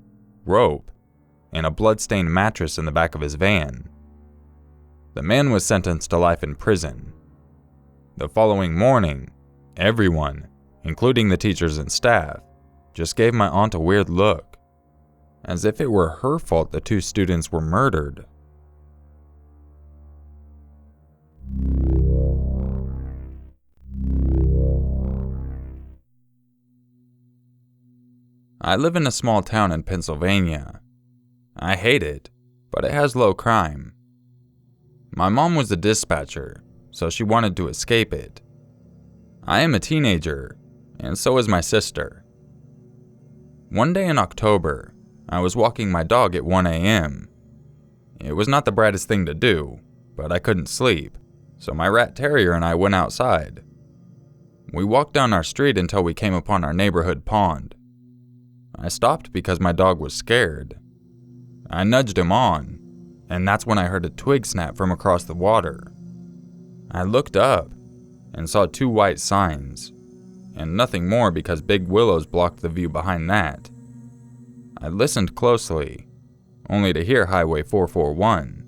rope, and a blood-stained mattress in the back of his van. The man was sentenced to life in prison. The following morning, everyone, including the teachers and staff, just gave my aunt a weird look, as if it were her fault the 2 students were murdered. I live in a small town in Pennsylvania. I hate it, but it has low crime. My mom was a dispatcher, so she wanted to escape it. I am a teenager, and so is my sister. One day in October, I was walking my dog at 1 a.m. It was not the brightest thing to do, but I couldn't sleep, so my rat terrier and I went outside. We walked down our street until we came upon our neighborhood pond. I stopped because my dog was scared. I nudged him on, and that's when I heard a twig snap from across the water. I looked up and saw 2 white signs, and nothing more because big willows blocked the view behind that. I listened closely, only to hear Highway 441.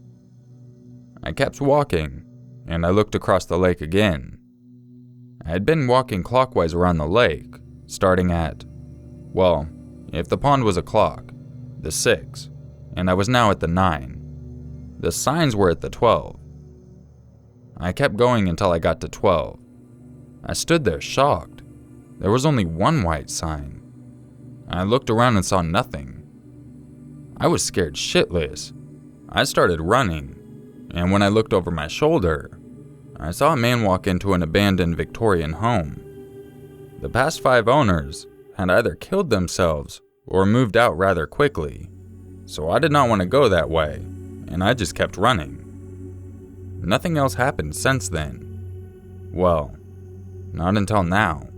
I kept walking, and I looked across the lake again. I had been walking clockwise around the lake, starting at, well, if the pond was a clock, the 6, and I was now at the 9. The signs were at the 12. I kept going until I got to 12. I stood there shocked. There was only 1 white sign. I looked around and saw nothing. I was scared shitless. I started running, and when I looked over my shoulder, I saw a man walk into an abandoned Victorian home. The past 5 owners had either killed themselves or moved out rather quickly, so I did not want to go that way, and I just kept running. Nothing else happened since then. Well, not until now.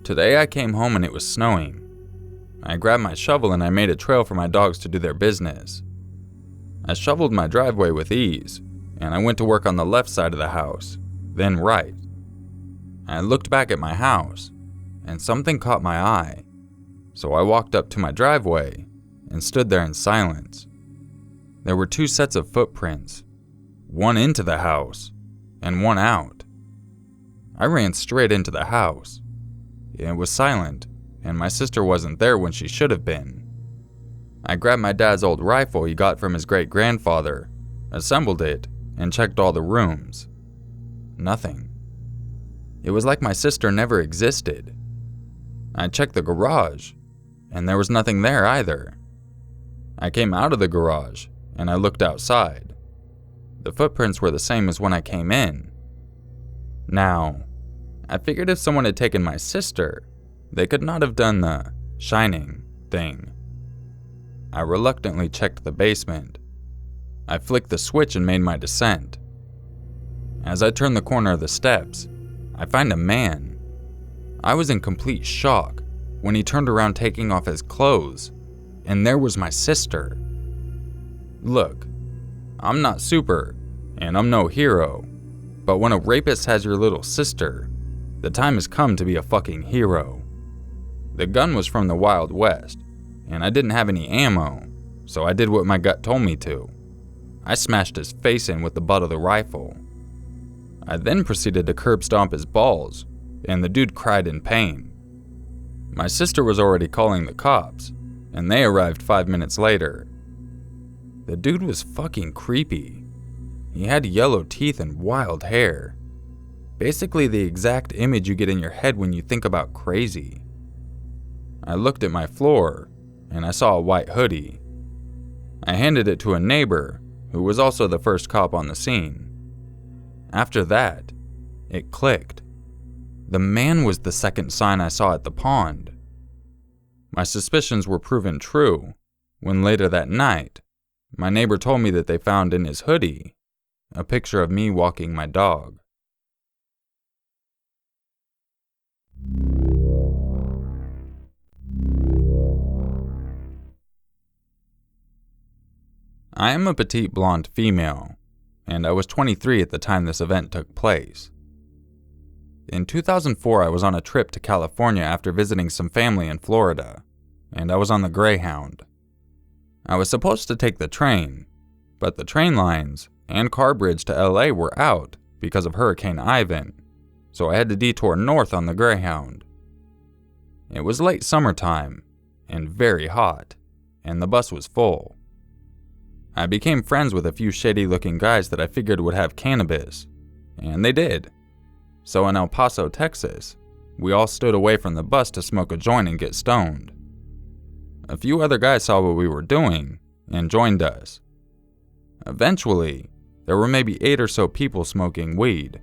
Today I came home and it was snowing. I grabbed my shovel and I made a trail for my dogs to do their business. I shoveled my driveway with ease, and I went to work on the left side of the house, then right. I looked back at my house, and something caught my eye, so I walked up to my driveway and stood there in silence. There were 2 sets of footprints, one into the house and one out. I ran straight into the house. It was silent, and my sister wasn't there when she should have been. I grabbed my dad's old rifle he got from his great-grandfather, assembled it, and checked all the rooms. Nothing. It was like my sister never existed. I checked the garage, and there was nothing there either. I came out of the garage, and I looked outside. The footprints were the same as when I came in. Now, I figured if someone had taken my sister, they could not have done the shining thing. I reluctantly checked the basement. I flicked the switch and made my descent. As I turned the corner of the steps, I find a man. I was in complete shock when he turned around taking off his clothes, and there was my sister. Look, I'm not super, and I'm no hero, but when a rapist has your little sister, the time has come to be a fucking hero. The gun was from the Wild West, and I didn't have any ammo, so I did what my gut told me to. I smashed his face in with the butt of the rifle. I then proceeded to curb stomp his balls, and the dude cried in pain. My sister was already calling the cops, and they arrived 5 minutes later. The dude was fucking creepy. He had yellow teeth and wild hair. Basically the exact image you get in your head when you think about crazy. I looked at my floor, and I saw a white hoodie. I handed it to a neighbor, who was also the first cop on the scene. After that, it clicked. The man was the second sign I saw at the pond. My suspicions were proven true when later that night, my neighbor told me that they found in his hoodie a picture of me walking my dog. I am a petite blonde female, and I was 23 at the time this event took place. In 2004, I was on a trip to California after visiting some family in Florida, and I was on the Greyhound. I was supposed to take the train, but the train lines and car bridge to LA were out because of Hurricane Ivan, so I had to detour north on the Greyhound. It was late summertime and very hot, and the bus was full. I became friends with a few shady-looking guys that I figured would have cannabis, and they did. So in El Paso, Texas, we all stood away from the bus to smoke a joint and get stoned. A few other guys saw what we were doing and joined us. Eventually, there were maybe 8 or so people smoking weed.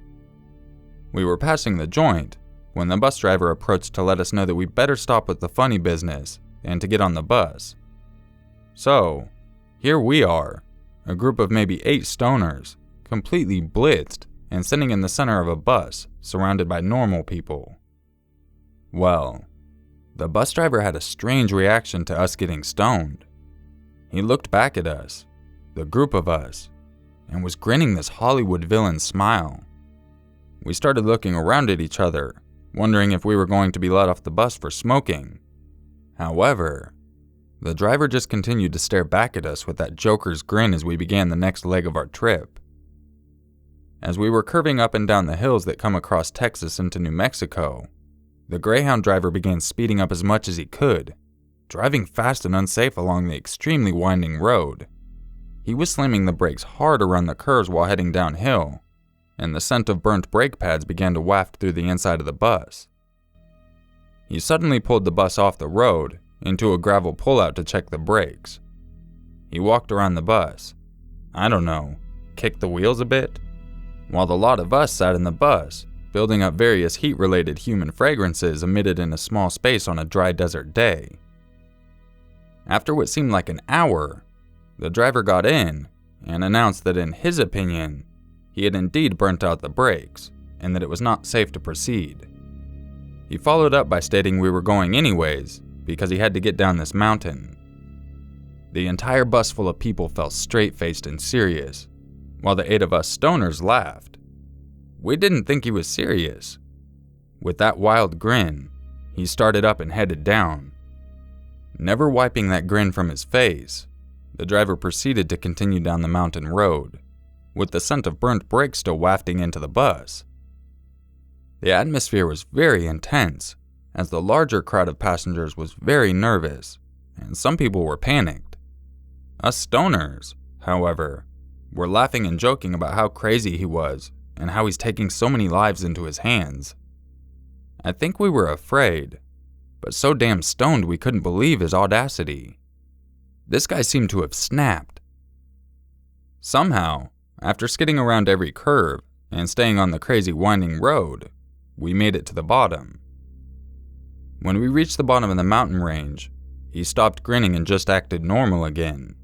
We were passing the joint when the bus driver approached to let us know that we better stop with the funny business and to get on the bus. So, here we are, a group of maybe 8 stoners, completely blitzed and sitting in the center of a bus, surrounded by normal people. Well, the bus driver had a strange reaction to us getting stoned. He looked back at us, the group of us, and was grinning this Hollywood villain smile. We started looking around at each other, wondering if we were going to be let off the bus for smoking. However, the driver just continued to stare back at us with that Joker's grin as we began the next leg of our trip. As we were curving up and down the hills that come across Texas into New Mexico, the Greyhound driver began speeding up as much as he could, driving fast and unsafe along the extremely winding road. He was slamming the brakes hard around the curves while heading downhill, and the scent of burnt brake pads began to waft through the inside of the bus. He suddenly pulled the bus off the road into a gravel pullout to check the brakes. He walked around the bus, kicked the wheels a bit, while the lot of us sat in the bus, building up various heat-related human fragrances emitted in a small space on a dry desert day. After what seemed like an hour, the driver got in and announced that in his opinion, he had indeed burnt out the brakes and that it was not safe to proceed. He followed up by stating we were going anyways because he had to get down this mountain. The entire bus full of people felt straight-faced and serious, while the 8 of us stoners laughed. We didn't think he was serious. With that wild grin, he started up and headed down. Never wiping that grin from his face, the driver proceeded to continue down the mountain road, with the scent of burnt brakes still wafting into the bus. The atmosphere was very intense, as the larger crowd of passengers was very nervous, and some people were panicked. Us stoners, however, were laughing and joking about how crazy he was and how he's taking so many lives into his hands. I think we were afraid, but so damn stoned we couldn't believe his audacity. This guy seemed to have snapped. Somehow, after skidding around every curve and staying on the crazy winding road, we made it to the bottom. When we reached the bottom of the mountain range, he stopped grinning and just acted normal again.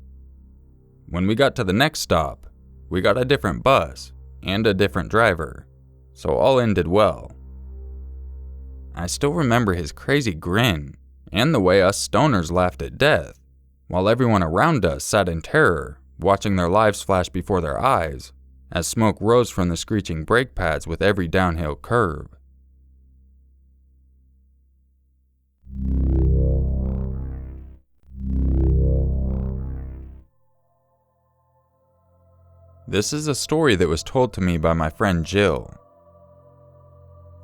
When we got to the next stop, we got a different bus and a different driver, so all ended well. I still remember his crazy grin and the way us stoners laughed at death, while everyone around us sat in terror, watching their lives flash before their eyes as smoke rose from the screeching brake pads with every downhill curve. This is a story that was told to me by my friend Jill.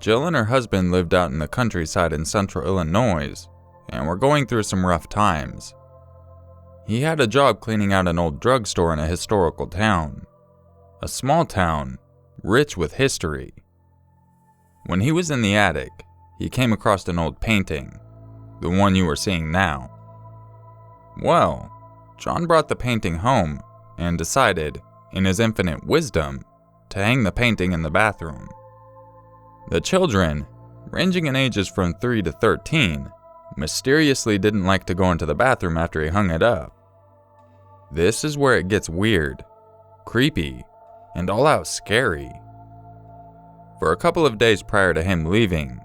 Jill and her husband lived out in the countryside in central Illinois and were going through some rough times. He had a job cleaning out an old drugstore in a historical town. A small town, rich with history. When he was in the attic, he came across an old painting, the one you are seeing now. Well, John brought the painting home and decided, in his infinite wisdom, to hang the painting in the bathroom. The children, ranging in ages from 3 to 13, mysteriously didn't like to go into the bathroom after he hung it up. This is where it gets weird, creepy, and all out scary. For a couple of days prior to him leaving,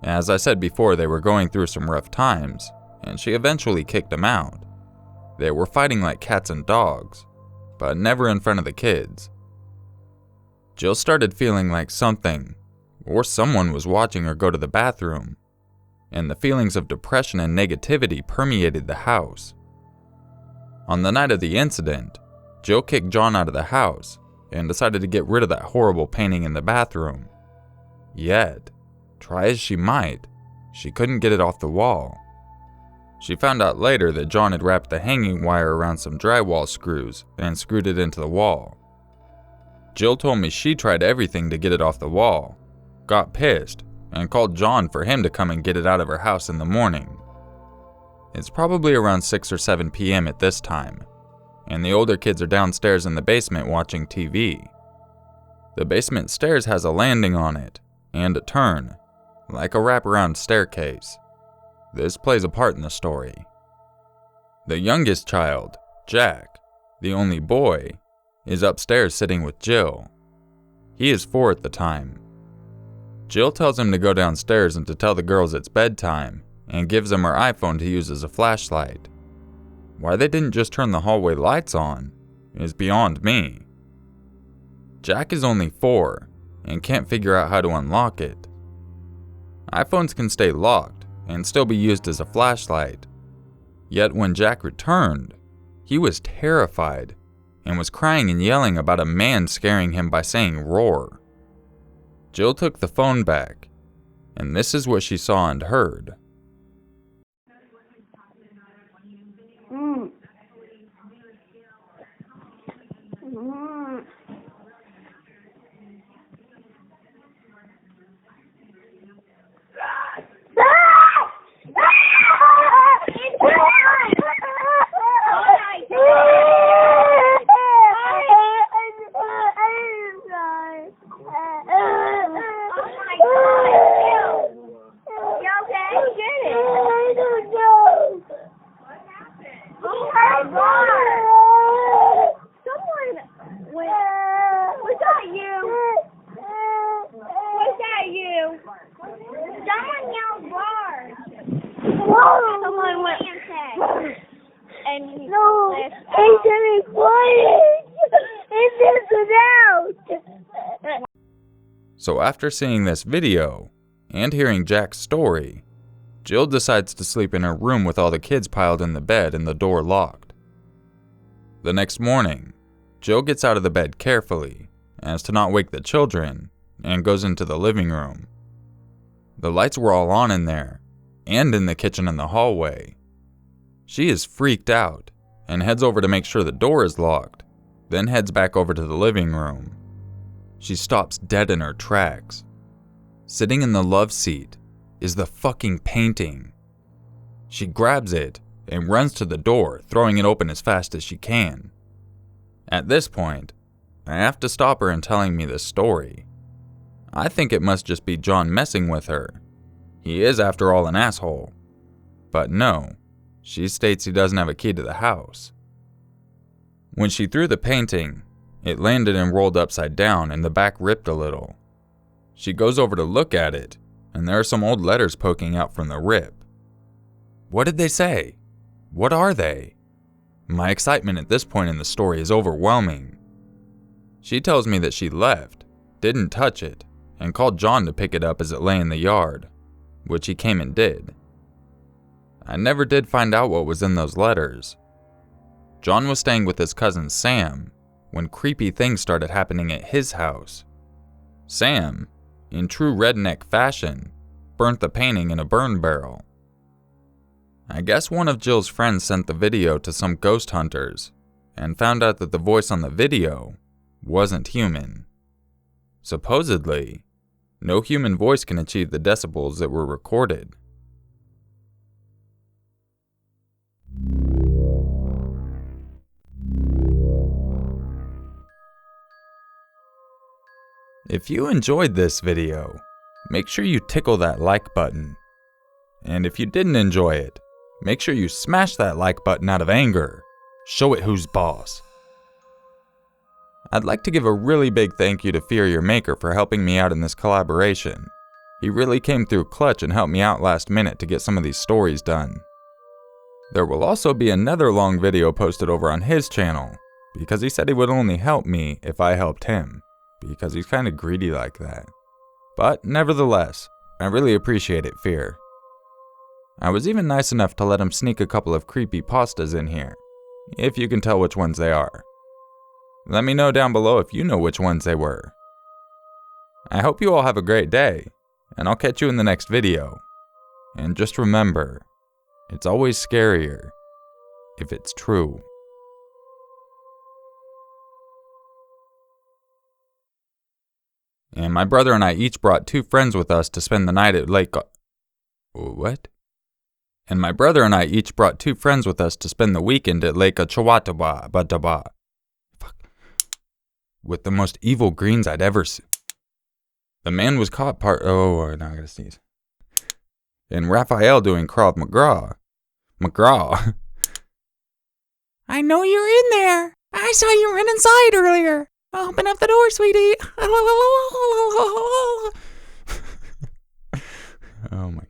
as I said before, they were going through some rough times, and she eventually kicked him out. They were fighting like cats and dogs, but never in front of the kids. Jill started feeling like something, or someone was watching her go to the bathroom, and the feelings of depression and negativity permeated the house. On the night of the incident, Jill kicked John out of the house and decided to get rid of that horrible painting in the bathroom. Yet, try as she might, she couldn't get it off the wall. She found out later that John had wrapped the hanging wire around some drywall screws and screwed it into the wall. Jill told me she tried everything to get it off the wall, got pissed, and called John for him to come and get it out of her house in the morning. It's probably around 6 or 7 p.m. at this time, and the older kids are downstairs in the basement watching TV. The basement stairs has a landing on it, and a turn, like a wraparound staircase. This plays a part in the story. The youngest child, Jack, the only boy, is upstairs sitting with Jill. He is 4 at the time. Jill tells him to go downstairs and to tell the girls it's bedtime, and gives him her iPhone to use as a flashlight. Why they didn't just turn the hallway lights on is beyond me. Jack is only 4 and can't figure out how to unlock it. iPhones can stay locked and still be used as a flashlight. Yet when Jack returned, he was terrified and was crying and yelling about a man scaring him by saying roar. Jill took the phone back, and this is what she saw and heard. So after seeing this video, and hearing Jack's story, Jill decides to sleep in her room with all the kids piled in the bed and the door locked. The next morning, Jill gets out of the bed carefully, as to not wake the children, and goes into the living room. The lights were all on in there, and in the kitchen and the hallway. She is freaked out, and heads over to make sure the door is locked, then heads back over to the living room. She stops dead in her tracks. Sitting in the love seat is the fucking painting. She grabs it and runs to the door, throwing it open as fast as she can. At this point, I have to stop her and telling me this story. I think it must just be John messing with her. He is, after all, an asshole. But no, she states he doesn't have a key to the house. When she threw the painting, it landed and rolled upside down and the back ripped a little. She goes over to look at it, and there are some old letters poking out from the rip. What did they say? What are they? My excitement at this point in the story is overwhelming. She tells me that she left, didn't touch it, and called John to pick it up as it lay in the yard, which he came and did. I never did find out what was in those letters. John was staying with his cousin Sam when creepy things started happening at his house. Sam, in true redneck fashion, burnt the painting in a burn barrel. I guess one of Jill's friends sent the video to some ghost hunters and found out that the voice on the video wasn't human. Supposedly, no human voice can achieve the decibels that were recorded. If you enjoyed this video, make sure you tickle that like button. And if you didn't enjoy it, make sure you smash that like button out of anger. Show it who's boss. I'd like to give a really big thank you to Urmaker for helping me out in this collaboration. He really came through clutch and helped me out last minute to get some of these stories done. There will also be another long video posted over on his channel, because he said he would only help me if I helped him, because he's kind of greedy like that. But nevertheless, I really appreciate it, Fear. I was even nice enough to let him sneak a couple of creepy pastas in here, if you can tell which ones they are. Let me know down below if you know which ones they were. I hope you all have a great day, and I'll catch you in the next video. And just remember, it's always scarier if it's true. And my brother and I each brought 2 friends with us to spend the night at Lake... What? And my brother and I each brought 2 friends with us to spend the weekend at Lake Chawataba, with the most evil greens I'd ever seen. The man was caught now I gotta sneeze. And Raphael doing Krav Maga. I know you're in there. I saw you run inside earlier. Open up the door, sweetie. Oh my